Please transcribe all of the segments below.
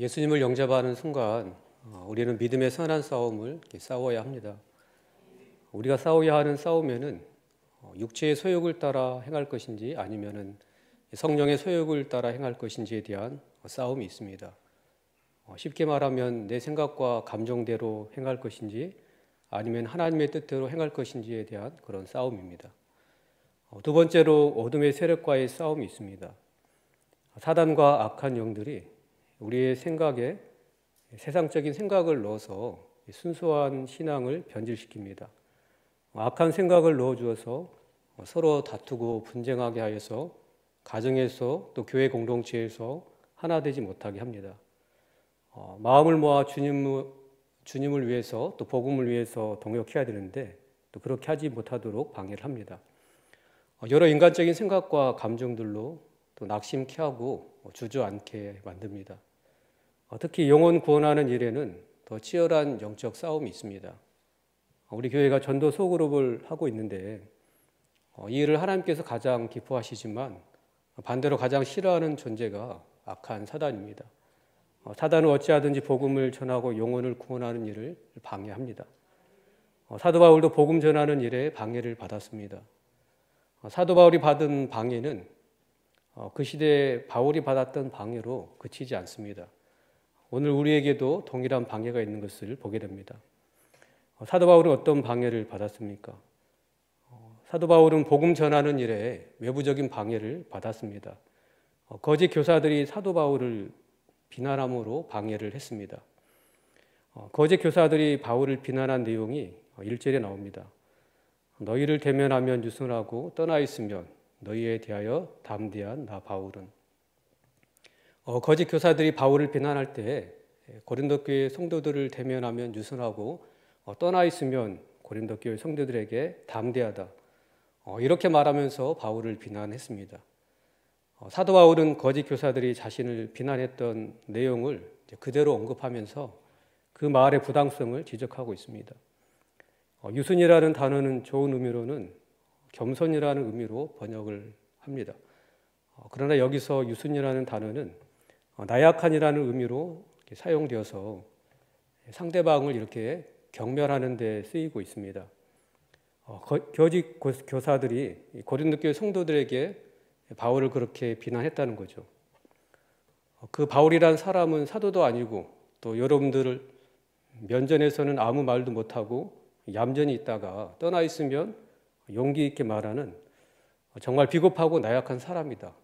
예수님을 영접하는 순간 우리는 믿음의 선한 싸움을 싸워야 합니다. 우리가 싸워야 하는 싸움에는 육체의 소욕을 따라 행할 것인지 아니면은 성령의 소욕을 따라 행할 것인지에 대한 싸움이 있습니다. 쉽게 말하면 내 생각과 감정대로 행할 것인지 아니면 하나님의 뜻대로 행할 것인지에 대한 그런 싸움입니다. 두 번째로 어둠의 세력과의 싸움이 있습니다. 사단과 악한 영들이 우리의 생각에 세상적인 생각을 넣어서 순수한 신앙을 변질시킵니다. 악한 생각을 넣어주어서 서로 다투고 분쟁하게 하여서 가정에서 또 교회 공동체에서 하나 되지 못하게 합니다. 마음을 모아 주님을 위해서 또 복음을 위해서 동역해야 되는데 또 그렇게 하지 못하도록 방해를 합니다. 여러 인간적인 생각과 감정들로 또 낙심케 하고 주저앉게 만듭니다. 특히 영혼 구원하는 일에는 더 치열한 영적 싸움이 있습니다. 우리 교회가 전도 소그룹을 하고 있는데 이 일을 하나님께서 가장 기뻐하시지만 반대로 가장 싫어하는 존재가 악한 사단입니다. 사단은 어찌하든지 복음을 전하고 영혼을 구원하는 일을 방해합니다. 사도 바울도 복음 전하는 일에 방해를 받았습니다. 사도 바울이 받은 방해는 그 시대에 바울이 받았던 방해로 그치지 않습니다. 오늘 우리에게도 동일한 방해가 있는 것을 보게 됩니다. 사도 바울은 어떤 방해를 받았습니까? 사도 바울은 복음 전하는 일에 외부적인 방해를 받았습니다. 거짓 교사들이 사도 바울을 비난함으로 방해를 했습니다. 거짓 교사들이 바울을 비난한 내용이 1절에 나옵니다. 너희를 대면하면 유순하고 떠나 있으면 너희에 대하여 담대한 나 바울은. 거짓 교사들이 바울을 비난할 때 고린도 교회 성도들을 대면하면 유순하고 떠나 있으면 고린도 교회 성도들에게 담대하다. 이렇게 말하면서 바울을 비난했습니다. 사도 바울은 거짓 교사들이 자신을 비난했던 내용을 그대로 언급하면서 그 말의 부당성을 지적하고 있습니다. 유순이라는 단어는 좋은 의미로는 겸손이라는 의미로 번역을 합니다. 그러나 여기서 유순이라는 단어는 나약한이라는 의미로 사용되어서 상대방을 이렇게 경멸하는 데 쓰이고 있습니다. 거짓 교사들이 고린도 교회 성도들에게 바울을 그렇게 비난했다는 거죠. 그 바울이란 사람은 사도도 아니고 또 여러분들 면전에서는 아무 말도 못하고 얌전히 있다가 떠나 있으면 용기 있게 말하는 정말 비겁하고 나약한 사람이다.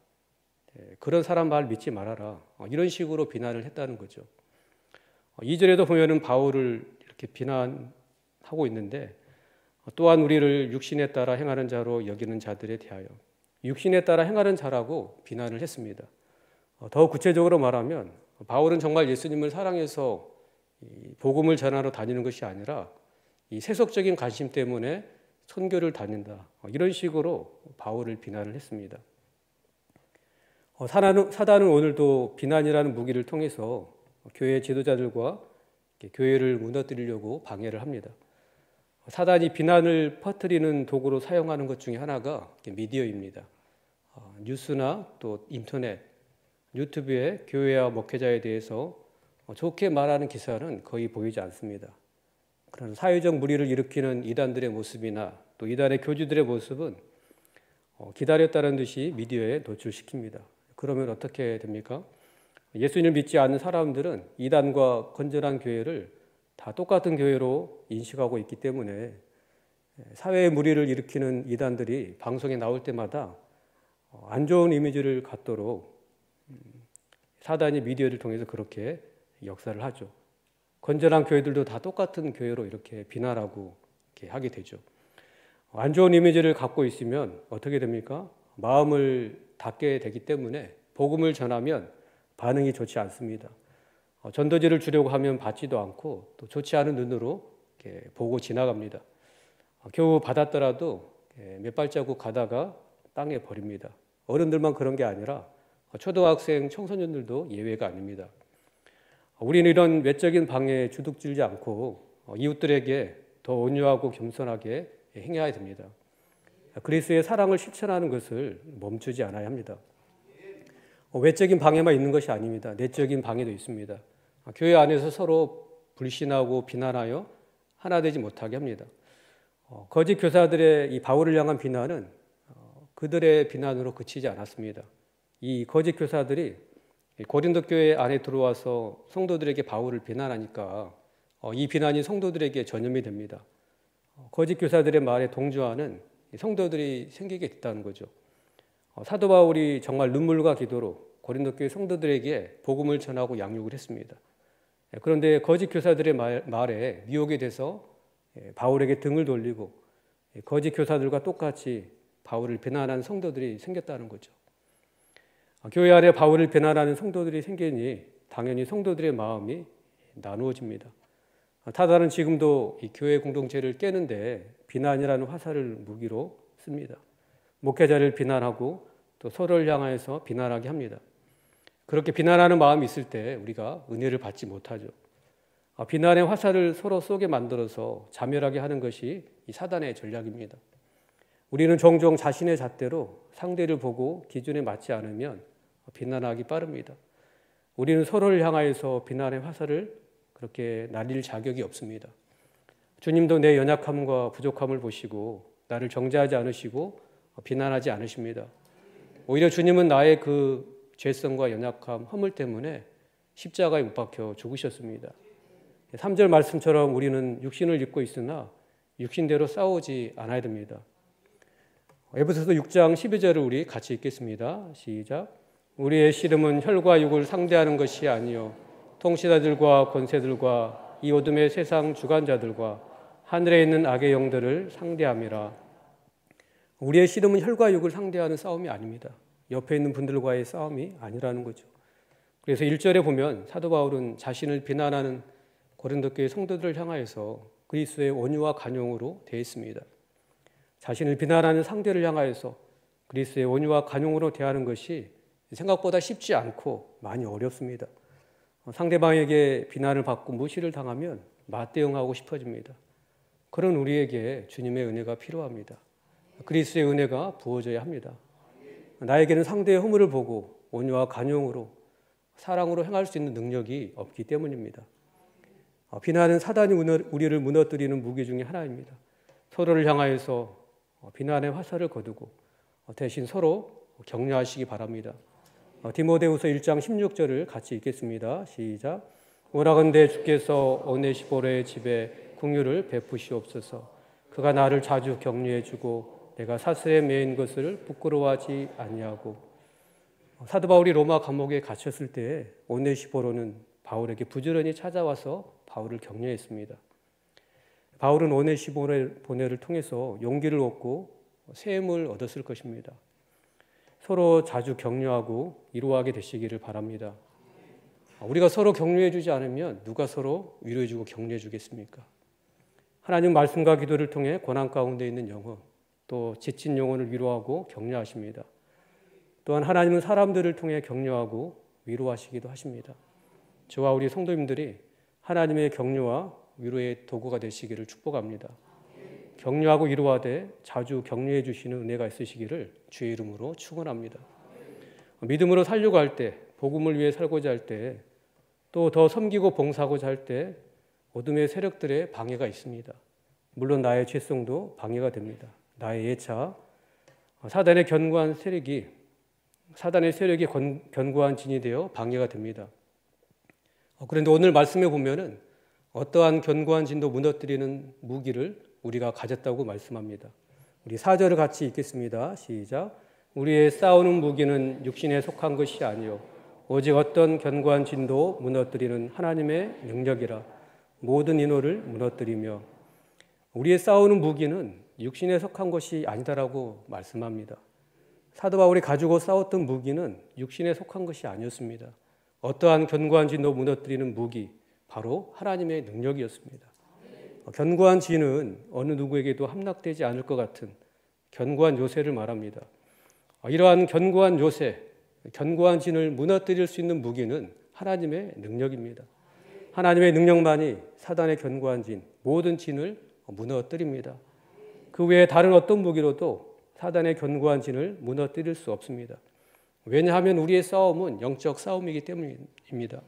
그런 사람 말 믿지 말아라. 이런 식으로 비난을 했다는 거죠. 2절에도 보면은 바울을 이렇게 비난하고 있는데 또한 우리를 육신에 따라 행하는 자로 여기는 자들에 대하여 육신에 따라 행하는 자라고 비난을 했습니다. 더 구체적으로 말하면 바울은 정말 예수님을 사랑해서 복음을 전하러 다니는 것이 아니라 이 세속적인 관심 때문에 선교를 다닌다. 이런 식으로 바울을 비난을 했습니다. 사단은 오늘도 비난이라는 무기를 통해서 교회 지도자들과 교회를 무너뜨리려고 방해를 합니다. 사단이 비난을 퍼뜨리는 도구로 사용하는 것 중에 하나가 미디어입니다. 뉴스나 또 인터넷, 유튜브에 교회와 목회자에 대해서 좋게 말하는 기사는 거의 보이지 않습니다. 그런 사회적 물의를 일으키는 이단들의 모습이나 또 이단의 교주들의 모습은 기다렸다는 듯이 미디어에 노출시킵니다. 그러면 어떻게 됩니까? 예수님을 믿지 않는 사람들은 이단과 건전한 교회를 다 똑같은 교회로 인식하고 있기 때문에 사회의 물의를 일으키는 이단들이 방송에 나올 때마다 안 좋은 이미지를 갖도록 사단이 미디어를 통해서 그렇게 역사를 하죠. 건전한 교회들도 다 똑같은 교회로 이렇게 비난하고 이렇게 하게 되죠. 안 좋은 이미지를 갖고 있으면 어떻게 됩니까? 마음을 닫게 되기 때문에 복음을 전하면 반응이 좋지 않습니다. 전도지를 주려고 하면 받지도 않고 또 좋지 않은 눈으로 이렇게 보고 지나갑니다. 겨우 받았더라도 몇 발자국 가다가 땅에 버립니다. 어른들만 그런 게 아니라 초등학생, 청소년들도 예외가 아닙니다. 우리는 이런 외적인 방해에 주눅들지 않고 이웃들에게 더 온유하고 겸손하게 행해야 됩니다. 그리스도의 사랑을 실천하는 것을 멈추지 않아야 합니다. 외적인 방해만 있는 것이 아닙니다. 내적인 방해도 있습니다. 교회 안에서 서로 불신하고 비난하여 하나 되지 못하게 합니다. 거짓 교사들의 이 바울을 향한 비난은 그들의 비난으로 그치지 않았습니다. 이 거짓 교사들이 고린도 교회 안에 들어와서 성도들에게 바울을 비난하니까 이 비난이 성도들에게 전염이 됩니다. 거짓 교사들의 말에 동조하는 성도들이 생기게 됐다는 거죠. 사도 바울이 정말 눈물과 기도로 고린도 교회 성도들에게 복음을 전하고 양육을 했습니다. 그런데 거짓 교사들의 말에 미혹이 돼서 바울에게 등을 돌리고 거짓 교사들과 똑같이 바울을 비난하는 성도들이 생겼다는 거죠. 교회 안에 바울을 비난하는 성도들이 생기니 당연히 성도들의 마음이 나누어집니다. 사단은 지금도 이 교회 공동체를 깨는데 비난이라는 화살을 무기로 씁니다. 목회자를 비난하고 또 서로를 향하여서 비난하게 합니다. 그렇게 비난하는 마음이 있을 때 우리가 은혜를 받지 못하죠. 비난의 화살을 서로 쏘게 만들어서 자멸하게 하는 것이 이 사단의 전략입니다. 우리는 종종 자신의 잣대로 상대를 보고 기준에 맞지 않으면 비난하기 빠릅니다. 우리는 서로를 향하여서 비난의 화살을 그렇게 날릴 자격이 없습니다. 주님도 내 연약함과 부족함을 보시고 나를 정죄하지 않으시고 비난하지 않으십니다. 오히려 주님은 나의 그 죄성과 연약함, 허물 때문에 십자가에 못 박혀 죽으셨습니다. 3절 말씀처럼 우리는 육신을 입고 있으나 육신대로 싸우지 않아야 됩니다. 에베소서 6장 12절을 우리 같이 읽겠습니다. 시작. 우리의 씨름은 혈과 육을 상대하는 것이 아니요 통치자들과 권세들과 이 어둠의 세상 주관자들과 하늘에 있는 악의 영들을 상대함이라. 우리의 씨름은 혈과 육을 상대하는 싸움이 아닙니다. 옆에 있는 분들과의 싸움이 아니라는 거죠. 그래서 1절에 보면 사도 바울은 자신을 비난하는 고린도 교회 성도들을 향하여서 그리스도의 온유와 간용으로 대했습니다. 자신을 비난하는 상대를 향하여서 그리스도의 온유와 간용으로 대하는 것이 생각보다 쉽지 않고 많이 어렵습니다. 상대방에게 비난을 받고 무시를 당하면 맞대응하고 싶어집니다. 그런 우리에게 주님의 은혜가 필요합니다. 그리스도의 은혜가 부어져야 합니다. 나에게는 상대의 허물을 보고 온유와 간용으로 사랑으로 행할 수 있는 능력이 없기 때문입니다. 비난은 사단이 우리를 무너뜨리는 무기 중에 하나입니다. 서로를 향하여서 비난의 화살을 거두고 대신 서로 격려하시기 바랍니다. 디모데후서 1장 16절을 같이 읽겠습니다. 시작. 오라건대 주께서 오네시포로의 집에 긍휼을 베푸시옵소서. 그가 나를 자주 격려해 주고 내가 사슬에 매인 것을 부끄러워하지 아니하고. 사도 바울이 로마 감옥에 갇혔을 때 오네시포로는 바울에게 부지런히 찾아와서 바울을 격려했습니다. 바울은 오네시포로를 통해서 용기를 얻고 새 힘을 얻었을 것입니다. 서로 자주 격려하고 위로하게 되시기를 바랍니다. 우리가 서로 격려해 주지 않으면 누가 서로 위로해 주고 격려해 주겠습니까? 하나님 말씀과 기도를 통해 고난 가운데 있는 영혼, 또 지친 영혼을 위로하고 격려하십니다. 또한 하나님은 사람들을 통해 격려하고 위로하시기도 하십니다. 저와 우리 성도님들이 하나님의 격려와 위로의 도구가 되시기를 축복합니다. 격려하고 위로하되 자주 격려해 주시는 은혜가 있으시기를 주의 이름으로 축원합니다. 믿음으로 살려고 할 때, 복음을 위해 살고자 할 때, 또 더 섬기고 봉사하고자 할 때 어둠의 세력들의 방해가 있습니다. 물론 나의 죄성도 방해가 됩니다. 나의 예차, 사단의 세력이 견고한 진이 되어 방해가 됩니다. 그런데 오늘 말씀에 보면은 어떠한 견고한 진도 무너뜨리는 무기를 우리가 가졌다고 말씀합니다. 우리 4절을 같이 읽겠습니다. 시작. 우리의 싸우는 무기는 육신에 속한 것이 아니요 오직 어떤 견고한 진도 무너뜨리는 하나님의 능력이라. 모든 인호를 무너뜨리며. 우리의 싸우는 무기는 육신에 속한 것이 아니다라고 말씀합니다. 사도 바울이 가지고 싸웠던 무기는 육신에 속한 것이 아니었습니다. 어떠한 견고한 진도 무너뜨리는 무기, 바로 하나님의 능력이었습니다. 견고한 진은 어느 누구에게도 함락되지 않을 것 같은 견고한 요새를 말합니다. 이러한 견고한 요새, 견고한 진을 무너뜨릴 수 있는 무기는 하나님의 능력입니다. 하나님의 능력만이 사단의 견고한 진, 모든 진을 무너뜨립니다. 그 외에 다른 어떤 무기로도 사단의 견고한 진을 무너뜨릴 수 없습니다. 왜냐하면 우리의 싸움은 영적 싸움이기 때문입니다.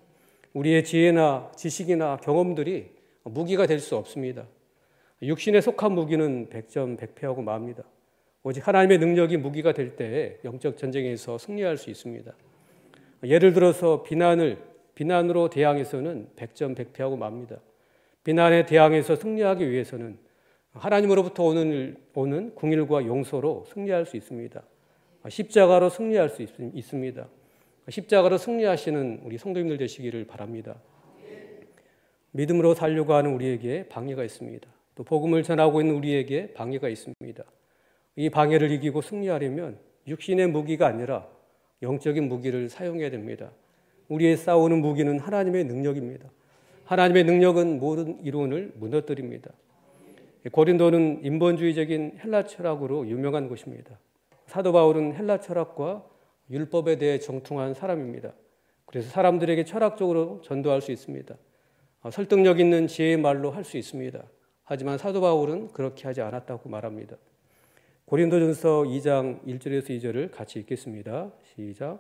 우리의 지혜나 지식이나 경험들이 무기가 될 수 없습니다. 육신에 속한 무기는 백전백패하고 맙니다. 오직 하나님의 능력이 무기가 될 때에 영적 전쟁에서 승리할 수 있습니다. 예를 들어서 비난으로 대항해서는 백전백패하고 맙니다. 비난에 대항해서 승리하기 위해서는 하나님으로부터 오는 긍휼과 용서로 승리할 수 있습니다. 십자가로 승리할 수 있습니다. 십자가로 승리하시는 우리 성도님들 되시기를 바랍니다. 믿음으로 살려고 하는 우리에게 방해가 있습니다. 또 복음을 전하고 있는 우리에게 방해가 있습니다. 이 방해를 이기고 승리하려면 육신의 무기가 아니라 영적인 무기를 사용해야 됩니다. 우리의 싸우는 무기는 하나님의 능력입니다. 하나님의 능력은 모든 이론을 무너뜨립니다. 고린도는 인본주의적인 헬라 철학으로 유명한 곳입니다. 사도 바울은 헬라 철학과 율법에 대해 정통한 사람입니다. 그래서 사람들에게 철학적으로 전도할 수 있습니다. 설득력 있는 지혜의 말로 할 수 있습니다. 하지만 사도 바울은 그렇게 하지 않았다고 말합니다. 고린도전서 2장 1절에서 2절을 같이 읽겠습니다. 시작.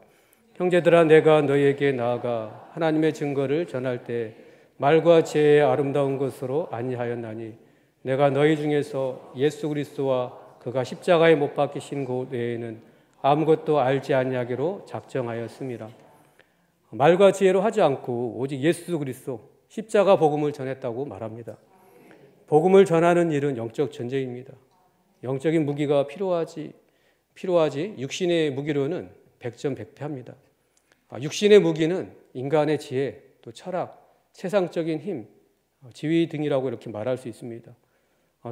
형제들아 내가 너희에게 나아가 하나님의 증거를 전할 때 말과 지혜의 아름다운 것으로 아니하였나니 내가 너희 중에서 예수 그리스도와 그가 십자가에 못 박히신 것 외에는 아무것도 알지 아니하기로 작정하였습니다. 말과 지혜로 하지 않고 오직 예수 그리스도 십자가 복음을 전했다고 말합니다. 복음을 전하는 일은 영적 전쟁입니다. 영적인 무기가 필요하지 육신의 무기로는 백전백패합니다. 육신의 무기는 인간의 지혜, 또 철학, 세상적인 힘, 지위 등이라고 이렇게 말할 수 있습니다.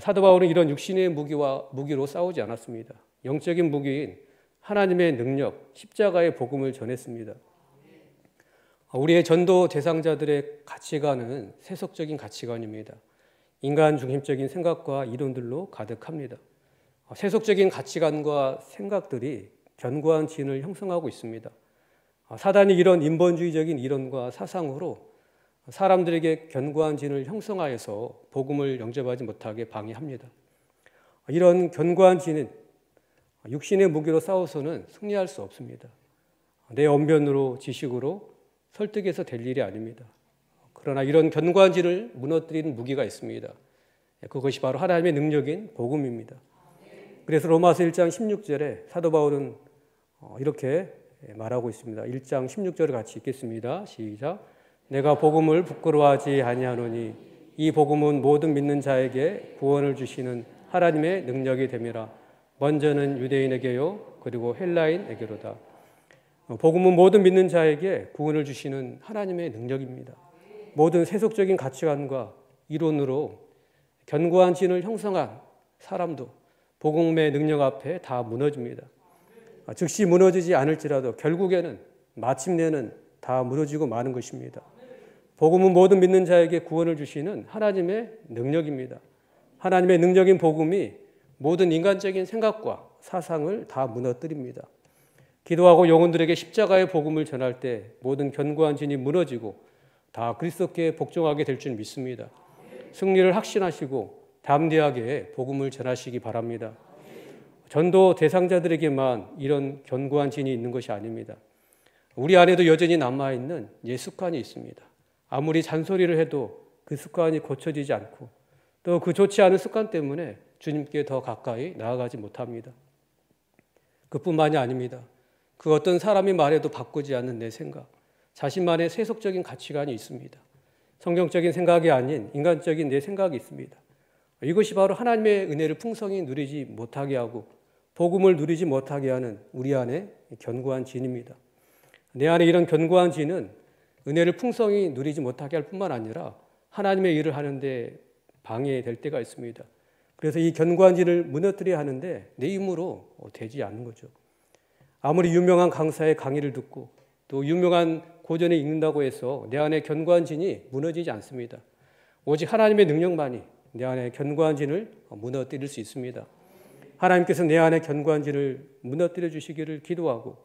사도 바울은 이런 육신의 무기로 싸우지 않았습니다. 영적인 무기인 하나님의 능력, 십자가의 복음을 전했습니다. 우리의 전도 대상자들의 가치관은 세속적인 가치관입니다. 인간 중심적인 생각과 이론들로 가득합니다. 세속적인 가치관과 생각들이 견고한 진을 형성하고 있습니다. 사단이 이런 인본주의적인 이론과 사상으로 사람들에게 견고한 진을 형성하여서 복음을 영접하지 못하게 방해합니다. 이런 견고한 진은 육신의 무기로 싸워서는 승리할 수 없습니다. 내 언변으로 지식으로 설득해서 될 일이 아닙니다. 그러나 이런 견고한 진을 무너뜨리는 무기가 있습니다. 그것이 바로 하나님의 능력인 복음입니다. 그래서 로마서 1장 16절에 사도 바울은 이렇게 말하고 있습니다. 1장 16절을 같이 읽겠습니다. 시작. 내가 복음을 부끄러워하지 아니하노니 이 복음은 모든 믿는 자에게 구원을 주시는 하나님의 능력이 됨이라. 먼저는 유대인에게요 그리고 헬라인에게로다. 복음은 모든 믿는 자에게 구원을 주시는 하나님의 능력입니다. 모든 세속적인 가치관과 이론으로 견고한 진을 형성한 사람도 복음의 능력 앞에 다 무너집니다. 즉시 무너지지 않을지라도 결국에는 마침내는 다 무너지고 마는 것입니다. 복음은 모든 믿는 자에게 구원을 주시는 하나님의 능력입니다. 하나님의 능력인 복음이 모든 인간적인 생각과 사상을 다 무너뜨립니다. 기도하고 영혼들에게 십자가의 복음을 전할 때 모든 견고한 진이 무너지고 다 그리스도께 복종하게 될 줄 믿습니다. 승리를 확신하시고 담대하게 복음을 전하시기 바랍니다. 전도 대상자들에게만 이런 견고한 진이 있는 것이 아닙니다. 우리 안에도 여전히 남아있는 옛 습관이 있습니다. 아무리 잔소리를 해도 그 습관이 고쳐지지 않고 또 그 좋지 않은 습관 때문에 주님께 더 가까이 나아가지 못합니다. 그뿐만이 아닙니다. 그 어떤 사람이 말해도 바꾸지 않는 내 생각, 자신만의 세속적인 가치관이 있습니다. 성경적인 생각이 아닌 인간적인 내 생각이 있습니다. 이것이 바로 하나님의 은혜를 풍성히 누리지 못하게 하고 복음을 누리지 못하게 하는 우리 안에 견고한 진입니다. 내 안에 이런 견고한 진은 은혜를 풍성히 누리지 못하게 할 뿐만 아니라 하나님의 일을 하는데 방해될 때가 있습니다. 그래서 이 견고한 진을 무너뜨려야 하는데 내 힘으로 되지 않는 거죠. 아무리 유명한 강사의 강의를 듣고 또 유명한 고전을 읽는다고 해서 내 안에 견고한 진이 무너지지 않습니다. 오직 하나님의 능력만이 내 안에 견고한 진을 무너뜨릴 수 있습니다. 하나님께서 내 안에 견고한 진을 무너뜨려 주시기를 기도하고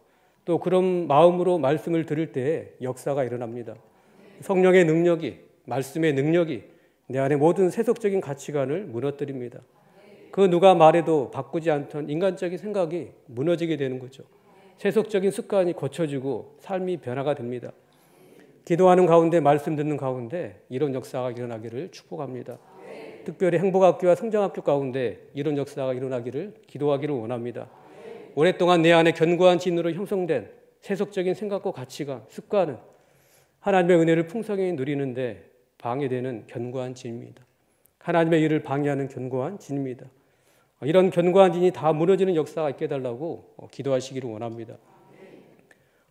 또 그런 마음으로 말씀을 들을 때 역사가 일어납니다. 성령의 능력이, 말씀의 능력이 내 안에 모든 세속적인 가치관을 무너뜨립니다. 그 누가 말해도 바꾸지 않던 인간적인 생각이 무너지게 되는 거죠. 세속적인 습관이 고쳐지고 삶이 변화가 됩니다. 기도하는 가운데, 말씀 듣는 가운데 이런 역사가 일어나기를 축복합니다. 특별히 행복학교와 성장학교 가운데 이런 역사가 일어나기를 기도하기를 원합니다. 오랫동안 내 안에 견고한 진으로 형성된 세속적인 생각과 가치관, 습관은 하나님의 은혜를 풍성히 누리는데 방해되는 견고한 진입니다. 하나님의 일을 방해하는 견고한 진입니다. 이런 견고한 진이 다 무너지는 역사가 있게 해달라고 기도하시기를 원합니다.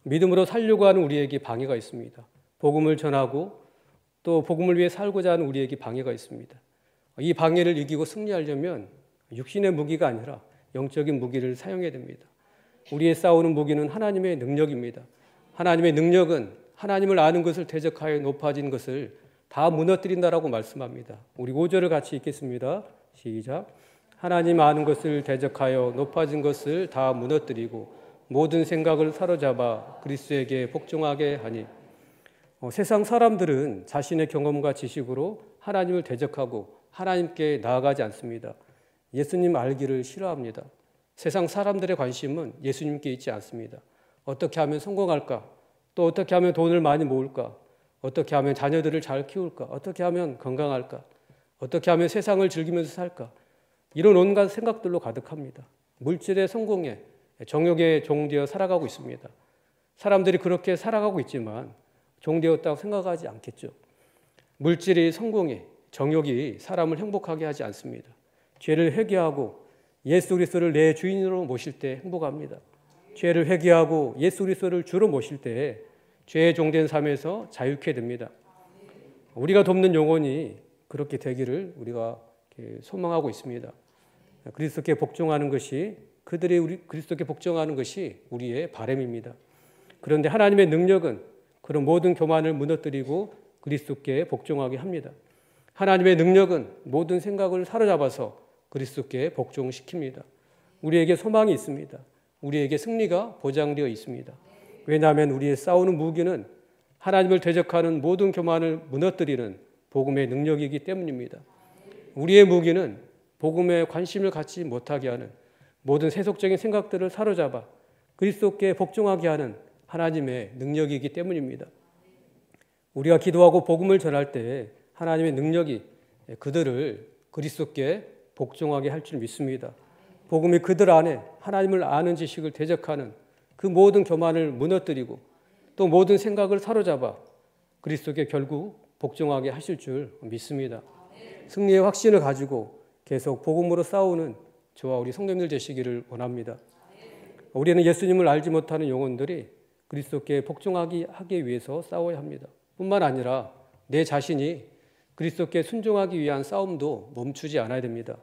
믿음으로 살려고 하는 우리에게 방해가 있습니다. 복음을 전하고 또 복음을 위해 살고자 하는 우리에게 방해가 있습니다. 이 방해를 이기고 승리하려면 육신의 무기가 아니라 영적인 무기를 사용해야 됩니다. 우리의 싸우는 무기는 하나님의 능력입니다. 하나님의 능력은 하나님을 아는 것을 대적하여 높아진 것을 다 무너뜨린다라고 말씀합니다. 우리 5절을 같이 읽겠습니다. 시작. 하나님 아는 것을 대적하여 높아진 것을 다 무너뜨리고 모든 생각을 사로잡아 그리스도에게 복종하게 하니. 세상 사람들은 자신의 경험과 지식으로 하나님을 대적하고 하나님께 나아가지 않습니다. 예수님 알기를 싫어합니다. 세상 사람들의 관심은 예수님께 있지 않습니다. 어떻게 하면 성공할까? 또 어떻게 하면 돈을 많이 모을까? 어떻게 하면 자녀들을 잘 키울까? 어떻게 하면 건강할까? 어떻게 하면 세상을 즐기면서 살까? 이런 온갖 생각들로 가득합니다. 물질의 성공에 정욕에 종되어 살아가고 있습니다. 사람들이 그렇게 살아가고 있지만 종되었다고 생각하지 않겠죠. 물질이 성공에 정욕이 사람을 행복하게 하지 않습니다. 죄를 회개하고 예수 그리스도를 내 주인으로 모실 때 행복합니다. 죄를 회개하고 예수 그리스도를 주로 모실 때 죄에 종된 삶에서 자유케 됩니다. 우리가 돕는 영혼이 그렇게 되기를 우리가 소망하고 있습니다. 그리스도께 복종하는 것이 그리스도께 복종하는 것이 우리의 바람입니다. 그런데 하나님의 능력은 그런 모든 교만을 무너뜨리고 그리스도께 복종하게 합니다. 하나님의 능력은 모든 생각을 사로잡아서 그리스도께 복종시킵니다. 우리에게 소망이 있습니다. 우리에게 승리가 보장되어 있습니다. 왜냐하면 우리의 싸우는 무기는 하나님을 대적하는 모든 교만을 무너뜨리는 복음의 능력이기 때문입니다. 우리의 무기는 복음에 관심을 갖지 못하게 하는 모든 세속적인 생각들을 사로잡아 그리스도께 복종하게 하는 하나님의 능력이기 때문입니다. 우리가 기도하고 복음을 전할 때 하나님의 능력이 그들을 그리스도께 복종하게 할 줄 믿습니다. 복음이 그들 안에 하나님을 아는 지식을 대적하는 그 모든 교만을 무너뜨리고 또 모든 생각을 사로잡아 그리스도께 결국 복종하게 하실 줄 믿습니다. 승리의 확신을 가지고 계속 복음으로 싸우는 저와 우리 성도님들 되시기를 원합니다. 우리는 예수님을 알지 못하는 영혼들이 그리스도께 복종하기 위해서 싸워야 합니다. 뿐만 아니라 내 자신이 그리스도께 순종하기 위한 싸움도 멈추지 않아야 됩니다.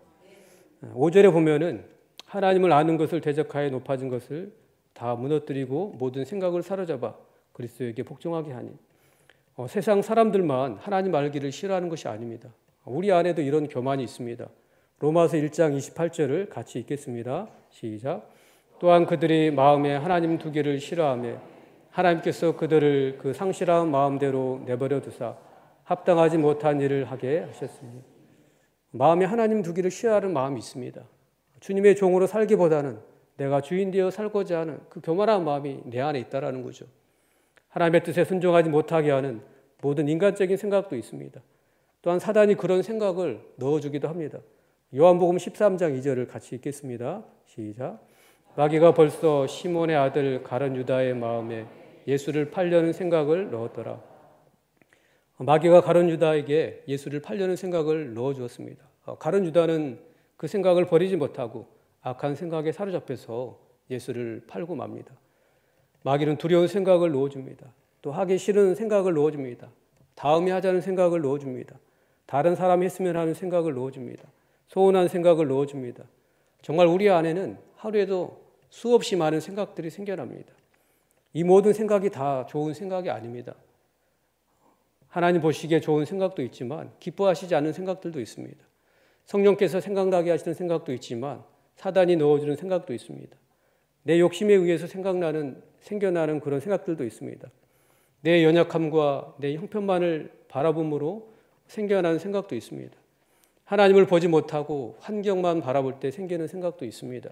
5절에 보면은 하나님을 아는 것을 대적하여 높아진 것을 다 무너뜨리고 모든 생각을 사로잡아 그리스도에게 복종하게 하니. 세상 사람들만 하나님 알기를 싫어하는 것이 아닙니다. 우리 안에도 이런 교만이 있습니다. 로마서 1장 28절을 같이 읽겠습니다. 시작. 또한 그들이 마음에 하나님 두기를 싫어하며 하나님께서 그들을 그 상실한 마음대로 내버려 두사 합당하지 못한 일을 하게 하셨습니다. 마음에 하나님 두기를 싫어하는 마음이 있습니다. 주님의 종으로 살기보다는 내가 주인 되어 살고자 하는 그 교만한 마음이 내 안에 있다는 거죠. 하나님의 뜻에 순종하지 못하게 하는 모든 인간적인 생각도 있습니다. 또한 사단이 그런 생각을 넣어주기도 합니다. 요한복음 13장 2절을 같이 읽겠습니다. 시작. 마귀가 벌써 시몬의 아들 가룟 유다의 마음에 예수를 팔려는 생각을 넣었더라. 마귀가 가룟 유다에게 예수를 팔려는 생각을 넣어주었습니다. 가룟 유다는 그 생각을 버리지 못하고 악한 생각에 사로잡혀서 예수를 팔고 맙니다. 마귀는 두려운 생각을 넣어줍니다. 또 하기 싫은 생각을 넣어줍니다. 다음에 하자는 생각을 넣어줍니다. 다른 사람이 했으면 하는 생각을 넣어줍니다. 소원한 생각을 넣어줍니다. 정말 우리 안에는 하루에도 수없이 많은 생각들이 생겨납니다. 이 모든 생각이 다 좋은 생각이 아닙니다. 하나님 보시기에 좋은 생각도 있지만 기뻐하시지 않는 생각들도 있습니다. 성령께서 생각나게 하시는 생각도 있지만 사단이 넣어주는 생각도 있습니다. 내 욕심에 의해서 생겨나는 그런 생각들도 있습니다. 내 연약함과 내 형편만을 바라봄으로 생겨나는 생각도 있습니다. 하나님을 보지 못하고 환경만 바라볼 때 생기는 생각도 있습니다.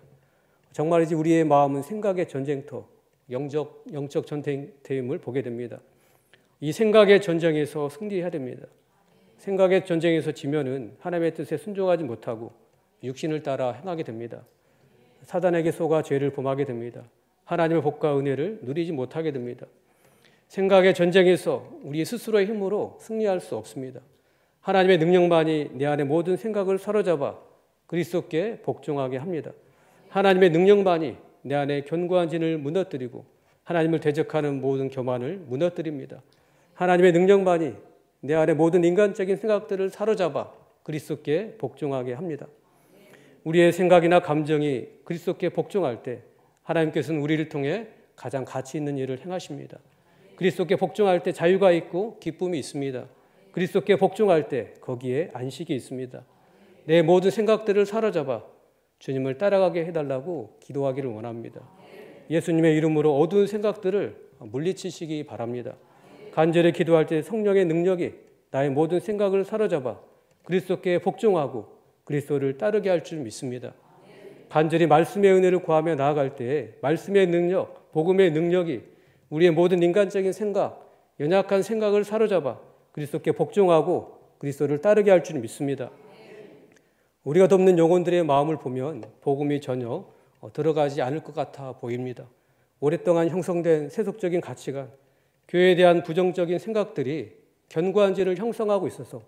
정말이지 우리의 마음은 생각의 전쟁터, 영적 전쟁임을 보게 됩니다. 이 생각의 전쟁에서 승리해야 됩니다. 생각의 전쟁에서 지면은 하나님의 뜻에 순종하지 못하고 육신을 따라 행하게 됩니다. 사단에게 속아 죄를 범하게 됩니다. 하나님의 복과 은혜를 누리지 못하게 됩니다. 생각의 전쟁에서 우리 스스로의 힘으로 승리할 수 없습니다. 하나님의 능력만이 내 안의 모든 생각을 사로잡아 그리스도께 복종하게 합니다. 하나님의 능력만이 내 안에 견고한 진을 무너뜨리고 하나님을 대적하는 모든 교만을 무너뜨립니다. 하나님의 능력만이 내 안에 모든 인간적인 생각들을 사로잡아 그리스도께 복종하게 합니다. 우리의 생각이나 감정이 그리스도께 복종할 때 하나님께서는 우리를 통해 가장 가치 있는 일을 행하십니다. 그리스도께 복종할 때 자유가 있고 기쁨이 있습니다. 그리스도께 복종할 때 거기에 안식이 있습니다. 내 모든 생각들을 사로잡아 주님을 따라가게 해달라고 기도하기를 원합니다. 예수님의 이름으로 어두운 생각들을 물리치시기 바랍니다. 간절히 기도할 때 성령의 능력이 나의 모든 생각을 사로잡아 그리스도께 복종하고 그리스도를 따르게 할 줄 믿습니다. 간절히 말씀의 은혜를 구하며 나아갈 때 말씀의 능력, 복음의 능력이 우리의 모든 인간적인 생각, 연약한 생각을 사로잡아 그리스도께 복종하고 그리스도를 따르게 할 줄 믿습니다. 우리가 돕는 영혼들의 마음을 보면 복음이 전혀 들어가지 않을 것 같아 보입니다. 오랫동안 형성된 세속적인 가치관, 교회에 대한 부정적인 생각들이 견고한 진을 형성하고 있어서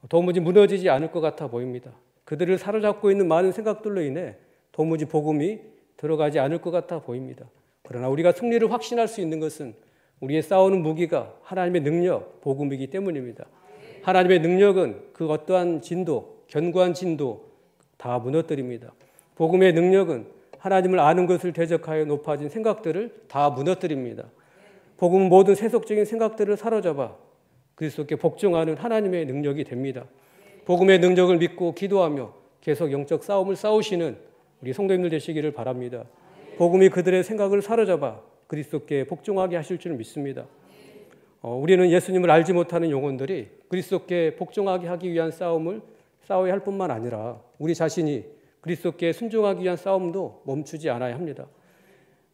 도무지 무너지지 않을 것 같아 보입니다. 그들을 사로잡고 있는 많은 생각들로 인해 도무지 복음이 들어가지 않을 것 같아 보입니다. 그러나 우리가 승리를 확신할 수 있는 것은 우리의 싸우는 무기가 하나님의 능력, 복음이기 때문입니다. 하나님의 능력은 그 어떠한 진도, 견고한 진도 다 무너뜨립니다. 복음의 능력은 하나님을 아는 것을 대적하여 높아진 생각들을 다 무너뜨립니다. 복음은 모든 세속적인 생각들을 사로잡아 그리스도께 복종하는 하나님의 능력이 됩니다. 복음의 능력을 믿고 기도하며 계속 영적 싸움을 싸우시는 우리 성도님들 되시기를 바랍니다. 복음이 그들의 생각을 사로잡아 그리스도께 복종하게 하실 줄 믿습니다. 우리는 예수님을 알지 못하는 영혼들이 그리스도께 복종하게 하기 위한 싸움을 싸워야 할 뿐만 아니라 우리 자신이 그리스도께 순종하기 위한 싸움도 멈추지 않아야 합니다.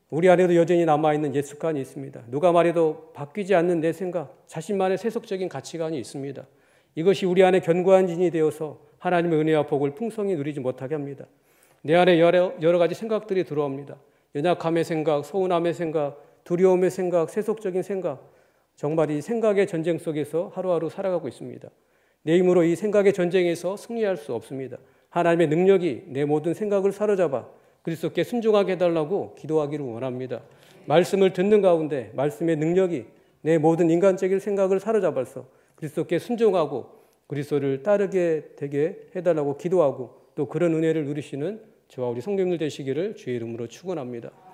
우리 안에도 여전히 남아있는 옛 습관이 있습니다. 누가 말해도 바뀌지 않는 내 생각, 자신만의 세속적인 가치관이 있습니다. 이것이 우리 안에 견고한 진이 되어서 하나님의 은혜와 복을 풍성히 누리지 못하게 합니다. 내 안에 여러 가지 생각들이 들어옵니다. 연약함의 생각, 서운함의 생각, 두려움의 생각, 세속적인 생각, 정말 이 생각의 전쟁 속에서 하루하루 살아가고 있습니다. 내 힘으로 이 생각의 전쟁에서 승리할 수 없습니다. 하나님의 능력이 내 모든 생각을 사로잡아 그리스도께 순종하게 해달라고 기도하기를 원합니다. 말씀을 듣는 가운데 말씀의 능력이 내 모든 인간적인 생각을 사로잡아서 그리스도께 순종하고 그리스도를 따르게 되게 해달라고 기도하고 또 그런 은혜를 누리시는 저와 우리 성도님들 되시기를 주의 이름으로 축원합니다.